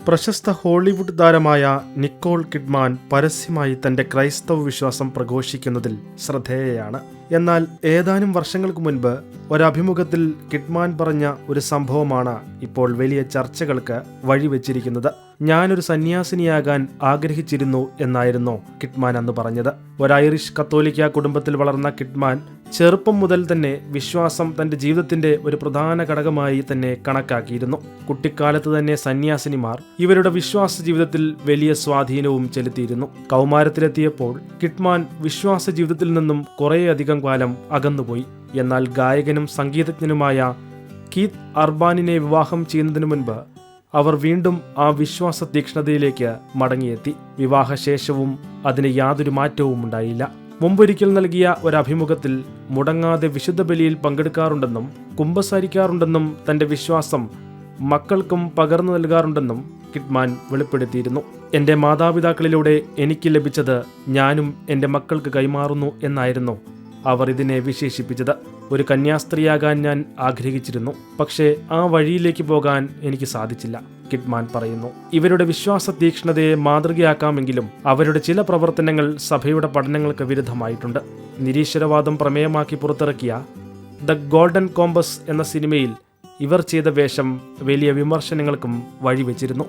പ്രശസ്ത ഹോളിവുഡ് താരമായ Nicole Kidman പരസ്യമായി തന്റെ ക്രൈസ്തവ വിശ്വാസം പ്രഘോഷിക്കുന്നതിൽ ശ്രദ്ധേയയാണ്. എന്നാൽ ഏതാനും വർഷങ്ങൾക്ക് മുൻപ് ഒരഭിമുഖത്തിൽ കിഡ്മാൻ പറഞ്ഞ ഒരു സംഭവമാണ് ഇപ്പോൾ വലിയ ചർച്ചകൾക്ക് വഴിവെച്ചിരിക്കുന്നത്. ഞാനൊരു സന്യാസിനിയാകാൻ ആഗ്രഹിച്ചിരുന്നു എന്നായിരുന്നു കിഡ്മാൻ അന്ന് പറഞ്ഞത്. ഒരു ഐറിഷ് കത്തോലിക്ക കുടുംബത്തിൽ വളർന്ന കിഡ്മാൻ ചെറുപ്പം മുതൽ തന്നെ വിശ്വാസം തന്റെ ജീവിതത്തിന്റെ ഒരു പ്രധാന ഘടകമായി തന്നെ കണക്കാക്കിയിരുന്നു. കുട്ടിക്കാലത്ത് തന്നെ സന്യാസിനിമാർ ഇവരുടെ വിശ്വാസ ജീവിതത്തിൽ വലിയ സ്വാധീനവും ചെലുത്തിയിരുന്നു. കൗമാരത്തിലെത്തിയപ്പോൾ കിഡ്മാൻ വിശ്വാസ ജീവിതത്തിൽ നിന്നും കുറേയധികം കാലം അകന്നുപോയി. എന്നാൽ ഗായകനും സംഗീതജ്ഞനുമായ കീത്ത് അർബാനിനെ വിവാഹം ചെയ്യുന്നതിനു മുൻപ് അവർ വീണ്ടും ആ വിശ്വാസ തീക്ഷ്ണതയിലേക്ക് മടങ്ങിയെത്തി. വിവാഹശേഷവും അതിന് യാതൊരു മാറ്റവും ഉണ്ടായില്ല. മുമ്പൊരിക്കൽ നൽകിയ ഒരു അഭിമുഖത്തിൽ മുടങ്ങാതെ വിശുദ്ധ ബലിയിൽ പങ്കെടുക്കാറുണ്ടെന്നും കുമ്പസാരിക്കാറുണ്ടെന്നും തന്റെ വിശ്വാസം മക്കൾക്കും പകർന്നു നൽകാറുണ്ടെന്നും കിഡ്മാൻ വെളിപ്പെടുത്തിയിരുന്നു. എൻ്റെ മാതാപിതാക്കളിലൂടെ എനിക്ക് ലഭിച്ചത് ഞാനും എൻ്റെ മക്കൾക്ക് കൈമാറുന്നു എന്നായിരുന്നു അവർ ഇതിനെ വിശേഷിപ്പിച്ചത്. ഒരു കന്യാസ്ത്രീയാകാൻ ഞാൻ ആഗ്രഹിച്ചിരുന്നു, പക്ഷേ ആ വഴിയിലേക്ക് പോകാൻ എനിക്ക് സാധിച്ചില്ല, കിഡ്മാൻ പറയുന്നു. ഇവരുടെ വിശ്വാസ തീക്ഷ്ണതയെ മാതൃകയാക്കാമെങ്കിലും അവരുടെ ചില പ്രവർത്തനങ്ങൾ സഭയുടെ പഠനങ്ങൾക്ക് വിരുദ്ധമായിട്ടുണ്ട്. നിരീശ്വരവാദം പ്രമേയമാക്കി പുറത്തിറക്കിയ ദ ഗോൾഡൻ കോമ്പസ് എന്ന സിനിമയിൽ ഇവർ ചെയ്ത വേഷം വലിയ വിമർശനങ്ങൾക്കും വഴിവെച്ചിരുന്നു.